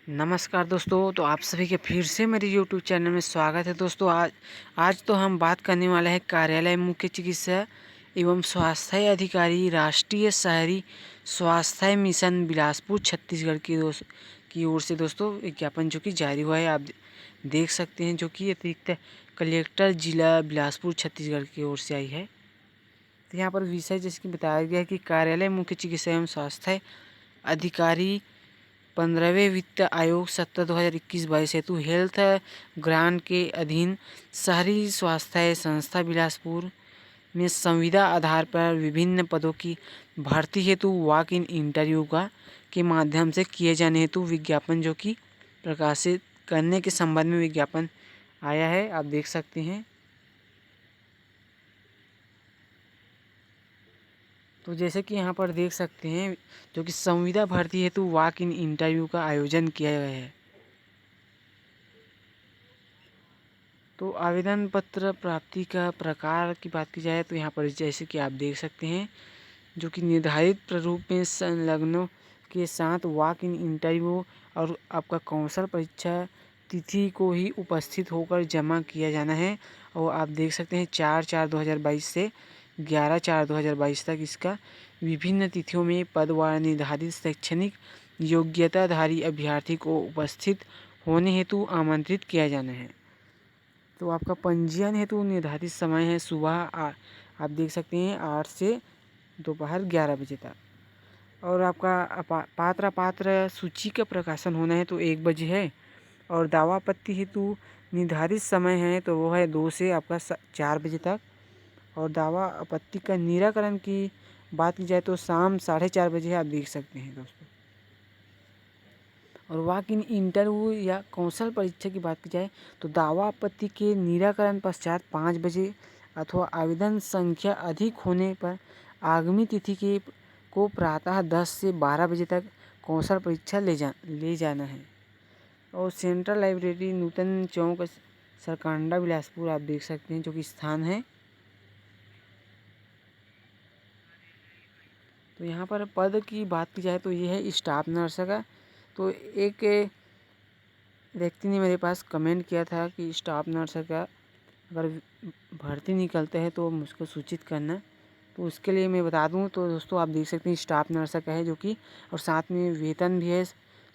नमस्कार दोस्तों। तो आप सभी के फिर से मेरे YouTube चैनल में स्वागत है। दोस्तों आज तो हम बात करने वाले हैं कार्यालय मुख्य चिकित्सा एवं स्वास्थ्य अधिकारी राष्ट्रीय शहरी स्वास्थ्य मिशन बिलासपुर छत्तीसगढ़ की ओर से दोस्तों विज्ञापन जो कि जारी हुआ है। आप देख सकते हैं जो कि अतिरिक्त कलेक्टर जिला बिलासपुर छत्तीसगढ़ की ओर से आई है। तो यहाँ पर विषय जैसे कि बताया गया है कि कार्यालय मुख्य चिकित्सा एवं स्वास्थ्य अधिकारी 15वें वित्त आयोग सत्र 2021-22 हेतु हेल्थ ग्रांट के अधीन शहरी स्वास्थ्य संस्था बिलासपुर में संविदा आधार पर विभिन्न पदों की भर्ती हेतु वॉक इन इंटरव्यू के माध्यम से किए जाने हेतु विज्ञापन जो कि प्रकाशित करने के संबंध में विज्ञापन आया है। आप देख सकते हैं। तो जैसे कि यहाँ पर देख सकते हैं जो कि संविदा भर्ती हेतु वॉक इन इंटरव्यू का आयोजन किया गया है। तो आवेदन पत्र प्राप्ति का प्रकार की बात की जाए तो यहाँ पर जैसे कि आप देख सकते हैं जो कि निर्धारित प्रारूप में संलग्नों के साथ वॉक इन इंटरव्यू और आपका कौशल परीक्षा तिथि को ही उपस्थित होकर जमा किया जाना है। और आप देख सकते हैं 4/4/2022 से 11/4/2022 तक इसका विभिन्न तिथियों में पदवार निर्धारित शैक्षणिक योग्यताधारी अभ्यर्थी को उपस्थित होने हेतु आमंत्रित किया जाना है। तो आपका पंजीयन हेतु निर्धारित समय है सुबह आप देख सकते हैं 8 से दोपहर 11 बजे तक। और आपका पात्र सूची का प्रकाशन होना है तो 1 बजे है। और दावा आपत्ति हेतु निर्धारित समय है तो वो है 2 से आपका 4 बजे तक। और दावा आपत्ति का निराकरण की बात की जाए तो शाम 4:30 बजे आप देख सकते हैं दोस्तों। और वॉक इन इंटरव्यू या कौशल परीक्षा की बात की जाए तो दावा आपत्ति के निराकरण पश्चात 5 बजे अथवा आवेदन संख्या अधिक होने पर आगामी तिथि के को प्रातः 10 से 12 बजे तक कौशल परीक्षा ले जाना है। और सेंट्रल लाइब्रेरी नूतन चौक सरकांडा बिलासपुर आप देख सकते हैं जो कि स्थान है। तो यहाँ पर पद की बात की जाए तो ये है स्टाफ नर्स का। तो एक व्यक्ति ने मेरे पास कमेंट किया था कि स्टाफ नर्स का अगर भर्ती निकलते हैं तो मुझको सूचित करना। तो उसके लिए मैं बता दूं तो दोस्तों आप देख सकते हैं स्टाफ नर्स का है जो कि और साथ में वेतन भी है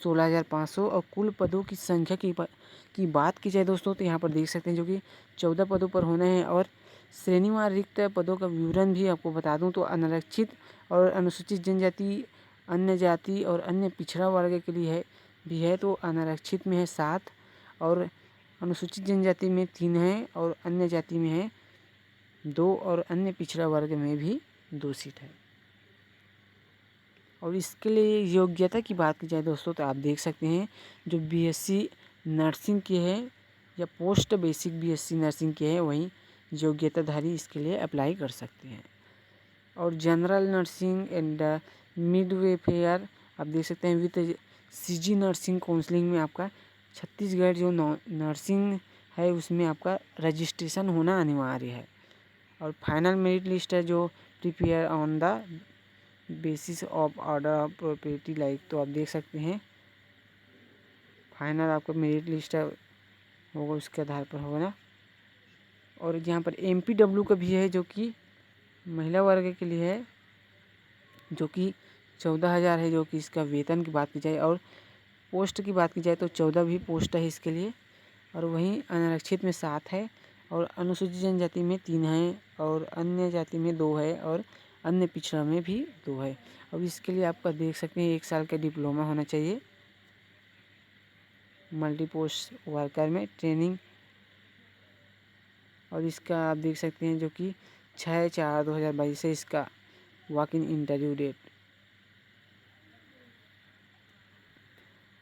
16,500। और कुल पदों की संख्या की बात की जाए दोस्तों तो यहाँ पर देख सकते हैं जो कि 14 पदों पर होना है। और श्रेणीवार रिक्त पदों का विवरण भी आपको बता दूं तो अनारक्षित और अनुसूचित जनजाति, अन्य जाति और अन्य पिछड़ा वर्ग के लिए है तो अनारक्षित में है 7 और अनुसूचित जनजाति में 3 है और अन्य जाति में है 2 और अन्य पिछड़ा वर्ग में भी 2 सीट है। और इसके लिए योग्यता की बात की जाए दोस्तों तो आप देख सकते हैं जो बीएससी नर्सिंग की है या पोस्ट बेसिक बीएससी नर्सिंग की है वहीं योग्यताधारी इसके लिए अप्लाई कर सकते हैं। और जनरल नर्सिंग एंड मिडवेफेयर आप देख सकते हैं विद सीजी नर्सिंग काउंसलिंग में आपका छत्तीसगढ़ जो नर्सिंग है उसमें आपका रजिस्ट्रेशन होना अनिवार्य है। और फाइनल मेरिट लिस्ट है जो prepare on the basis of order of property like. तो आप देख सकते हैं फाइनल आपका मेरिट लिस्ट होगा उसके आधार पर होगा ना। और यहाँ पर MPW का भी है जो कि महिला वर्ग के लिए है जो कि 14,000 है जो कि इसका वेतन की बात की जाए। और पोस्ट की बात की जाए तो 14 भी पोस्ट है इसके लिए। और वहीं अनारक्षित में 7 है और अनुसूचित जनजाति में 3 है और अन्य जाति में 2 है और अन्य पिछड़ा में भी 2 है। अब इसके लिए आपका देख सकते हैं 1 साल का डिप्लोमा होना चाहिए मल्टीपोस्ट वर्कर में ट्रेनिंग। और इसका आप देख सकते हैं जो कि 6/4/2022 से इसका वॉक इन इंटरव्यू डेट।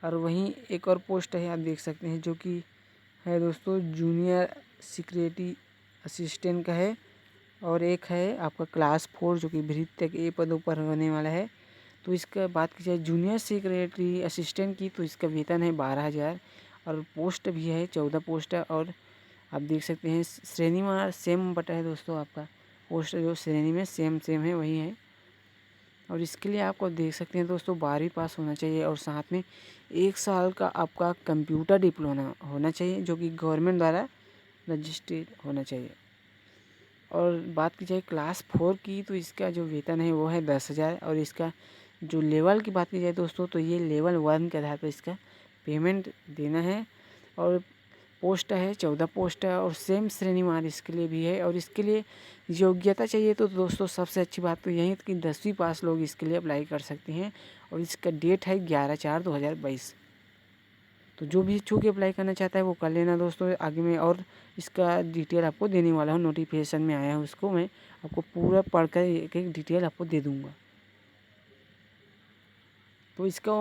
और वहीं एक और पोस्ट है आप देख सकते हैं जो कि है दोस्तों जूनियर सिक्योरिटी असिस्टेंट का है। और एक है आपका क्लास 4 जो कि भृत्य के पदों पर होने वाला है। तो इसका बात की जाए जूनियर सेक्रेटरी असिस्टेंट की तो इसका वेतन है 12,000 और पोस्ट भी है 14 पोस्ट है। और आप देख सकते हैं श्रेणीवार सेम बटा है दोस्तों आपका पोस्ट जो श्रेणी में सेम है वही है। और इसके लिए आपको देख सकते हैं दोस्तों 12वीं पास होना चाहिए और साथ में 1 साल का आपका कंप्यूटर डिप्लोमा होना चाहिए जो कि गवर्नमेंट द्वारा रजिस्ट्रेड होना चाहिए। और बात की जाए क्लास 4 की तो इसका जो वेतन है वो है 10,000 और इसका जो लेवल की बात की जाए दोस्तों तो ये लेवल 1 के आधार पर इसका पेमेंट देना है। और पोस्ट है 14 पोस्ट है और सेम श्रेणीवार इसके लिए भी है। और इसके लिए योग्यता चाहिए तो दोस्तों सबसे अच्छी बात तो यही है कि 10वीं पास लोग इसके लिए अप्लाई कर सकते हैं और इसका डेट है 11/4/2022। तो जो भी इच्छुक अप्लाई करना चाहता है वो कर लेना दोस्तों। आगे में और इसका डिटेल आपको देने वाला हूँ, नोटिफिकेशन में आया है उसको मैं आपको पूरा पढ़कर एक एक डिटेल आपको दे दूँगा। तो इसका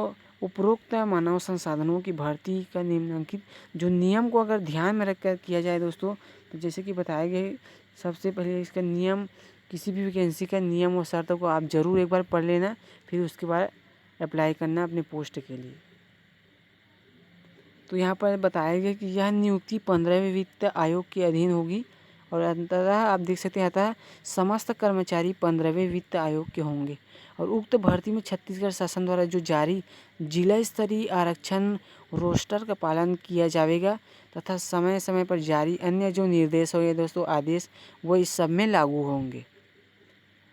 उपरोक्त मानव संसाधनों की भर्ती का निम्नलिखित जो नियम को अगर ध्यान में रखकर किया जाए दोस्तों तो जैसे कि बताया गया सबसे पहले इसका नियम, किसी भी वैकेंसी का नियम और शर्तों को आप ज़रूर एक बार पढ़ लेना, फिर उसके बाद अप्लाई करना अपने पोस्ट के लिए। तो यहाँ पर बताया गया कि यह नियुक्ति 15वें वित्त आयोग के अधीन होगी और अंततः आप देख सकते हैं अतः समस्त कर्मचारी 15वें वित्त आयोग के होंगे। और उक्त भर्ती में छत्तीसगढ़ शासन द्वारा जो जारी जिला स्तरीय आरक्षण रोस्टर का पालन किया जाएगा तथा समय समय पर जारी अन्य जो निर्देश होंगे दोस्तों आदेश वो इस सब में लागू होंगे।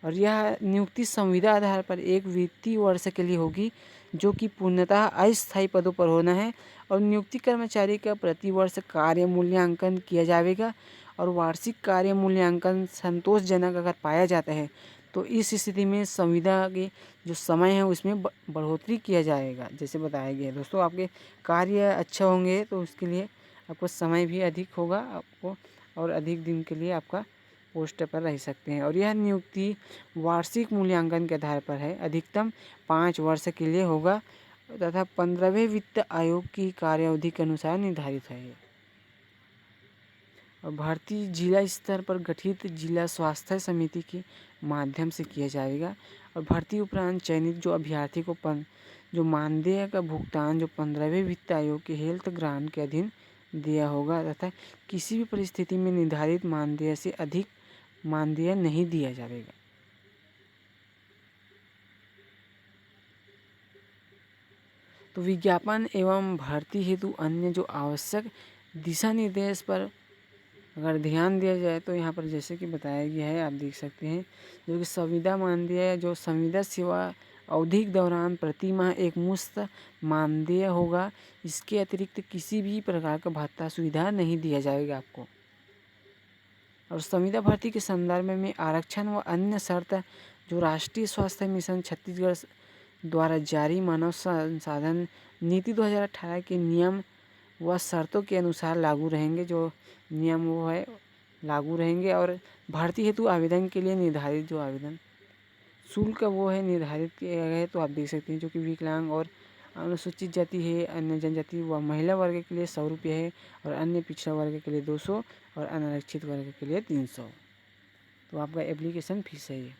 और यह नियुक्ति संविदा आधार पर एक वित्तीय वर्ष के लिए होगी जो कि पूर्णतः अस्थायी पदों पर होना है। और नियुक्ति कर्मचारी का प्रति वर्ष कार्य मूल्यांकन किया जाएगा और वार्षिक कार्य मूल्यांकन संतोषजनक अगर पाया जाता है तो इस स्थिति में संविदा के जो समय है उसमें बढ़ोतरी किया जाएगा। जैसे बताया गया है दोस्तों आपके कार्य अच्छे होंगे तो उसके लिए आपको समय भी अधिक होगा आपको और अधिक दिन के लिए आपका पोस्ट पर रह सकते हैं। और यह नियुक्ति वार्षिक मूल्यांकन के आधार पर है, अधिकतम 5 वर्ष के लिए होगा तथा 15वें वित्त आयोग की कार्यावधि के अनुसार निर्धारित है। और भर्ती जिला स्तर पर गठित जिला स्वास्थ्य समिति के माध्यम से किया जाएगा। और भर्ती उपरांत चयनित जो अभ्यर्थी को जो मानदेय का भुगतान जो 15वें वित्त आयोग के हेल्थ ग्रांट के अधीन दिया होगा तथा किसी भी परिस्थिति में निर्धारित मानदेय से अधिक मानदेय नहीं दिया जाएगा। तो विज्ञापन एवं भर्ती हेतु अन्य जो आवश्यक दिशा निर्देश पर अगर ध्यान दिया जाए तो यहाँ पर जैसे कि बताया गया है आप देख सकते हैं जो कि संविदा मानदेय जो संविदा सेवा अवधि के दौरान प्रति माह एक मुश्त मानदेय होगा। इसके अतिरिक्त किसी भी प्रकार का भत्ता सुविधा नहीं दिया जाएगा आपको। और संविदा भर्ती के संदर्भ में आरक्षण व अन्य शर्त जो राष्ट्रीय स्वास्थ्य मिशन छत्तीसगढ़ द्वारा जारी मानव संसाधन नीति 2018 के नियम व शर्तों के अनुसार लागू रहेंगे। जो नियम वो है लागू रहेंगे। और भर्ती हेतु आवेदन के लिए निर्धारित जो आवेदन शुल्क वो है निर्धारित किया गया है तो आप देख सकते हैं जो कि विकलांग और अनुसूचित जाति है, अन्य जनजाति व महिला वर्ग के लिए 100 रुपये है और अन्य पिछड़ा वर्ग के लिए 200 और अनारक्षित वर्ग के लिए 300। तो आपका एप्लीकेशन फीस है ये।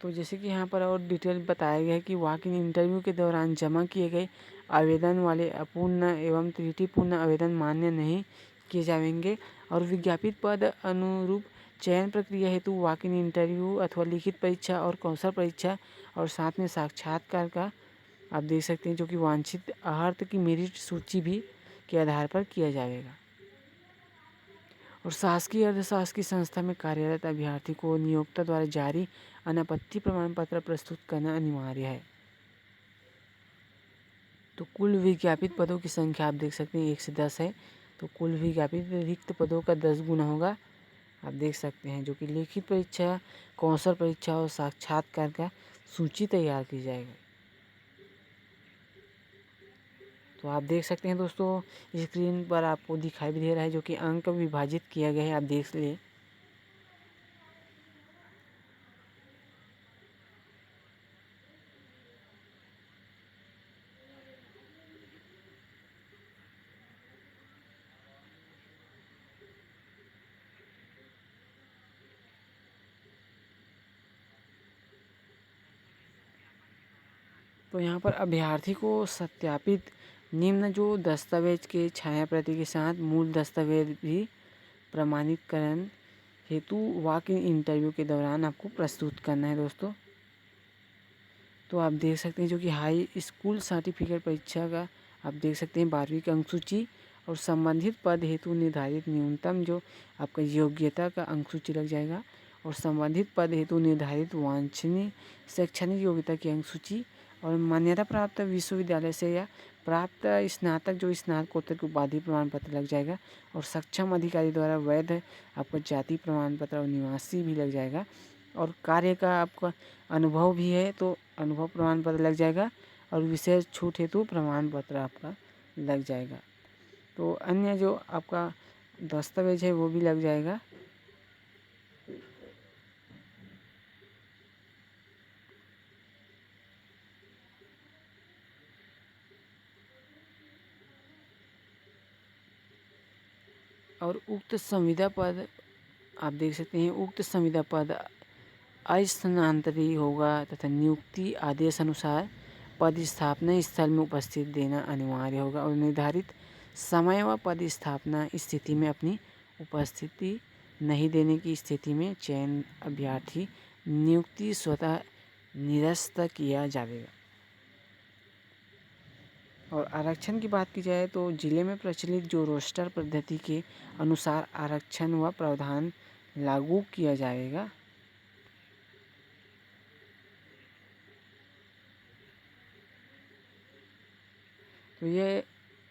तो जैसे कि यहाँ पर और डिटेल बताया गया है कि वॉक इन इंटरव्यू के दौरान जमा किए गए आवेदन वाले अपूर्ण एवं त्रुटिपूर्ण आवेदन मान्य नहीं किए जाएंगे। और विज्ञापित पद अनुरूप चयन प्रक्रिया हेतु वॉक इन इंटरव्यू अथवा लिखित परीक्षा और कौशल परीक्षा और साथ में साक्षात्कार का आप देख सकते हैं जो कि वांछित अर्हता की मेरिट सूची भी के आधार पर किया जाएगा। और शासकीय अर्धशासकीय संस्था में कार्यरत अभ्यर्थी को नियोक्ता द्वारा जारी अनापत्ति प्रमाण पत्र प्रस्तुत करना अनिवार्य है। तो कुल विज्ञापित पदों की संख्या आप देख सकते हैं 1 से 10 है। तो कुल विज्ञापित रिक्त पदों का 10 गुना होगा आप देख सकते हैं जो कि लिखित परीक्षा, कौशल परीक्षा और साक्षात्कार का सूची तैयार की जाएगी। तो आप देख सकते हैं दोस्तों स्क्रीन पर आपको दिखाई भी दे रहा है जो कि अंक विभाजित किया गया है, आप देख लिए। तो यहाँ पर अभ्यर्थी को सत्यापित निम्न जो दस्तावेज के छाया प्रति के साथ मूल दस्तावेज भी प्रमाणीकरण हेतु वॉक इन इंटरव्यू के दौरान आपको प्रस्तुत करना है दोस्तों। तो आप देख सकते हैं जो कि हाई स्कूल सर्टिफिकेट परीक्षा का आप देख सकते हैं 12वीं की अंकसूची और संबंधित पद हेतु निर्धारित न्यूनतम जो आपका योग्यता का अंकसूची लग जाएगा और संबंधित पद हेतु निर्धारित वांछनीय शैक्षणिक योग्यता की अंकसूची और मान्यता प्राप्त विश्वविद्यालय से या प्राप्त स्नातक जो स्नातकोत्तर की उपाधि प्रमाण पत्र लग जाएगा और सक्षम अधिकारी द्वारा वैध आपका जाति प्रमाण पत्र और निवासी भी लग जाएगा और कार्य का आपका अनुभव भी है तो अनुभव प्रमाण पत्र लग जाएगा और विशेष छूट हेतु प्रमाण पत्र आपका लग जाएगा। तो अन्य जो आपका दस्तावेज है वो भी लग जाएगा। और उक्त संविदा पद आप देख सकते हैं उक्त संविदा पद अस्थानांतरी होगा तथा नियुक्ति आदेश अनुसार पद स्थापना स्थल में उपस्थित देना अनिवार्य होगा और निर्धारित समय व पद स्थापना स्थिति में अपनी उपस्थिति नहीं देने की स्थिति में चयन अभ्यर्थी नियुक्ति स्वतः निरस्त किया जाएगा। और आरक्षण की बात की जाए तो जिले में प्रचलित जो रोस्टर पद्धति के अनुसार आरक्षण व प्रावधान लागू किया जाएगा। तो ये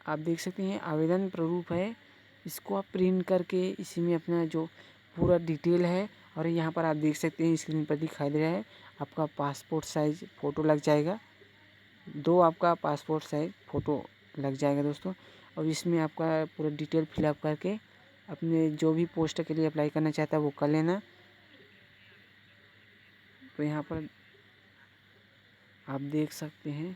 आप देख सकते हैं आवेदन प्रारूप है, इसको आप प्रिंट करके इसी में अपना जो पूरा डिटेल है और यहाँ पर आप देख सकते हैं स्क्रीन पर दिखाई दे रहा है आपका पासपोर्ट साइज फ़ोटो लग जाएगा, 2 आपका पासपोर्ट साइज फ़ोटो लग जाएगा दोस्तों। और इसमें आपका पूरा डिटेल फिलअप करके अपने जो भी पोस्ट के लिए अप्लाई करना चाहता है वो कर लेना। तो यहाँ पर आप देख सकते हैं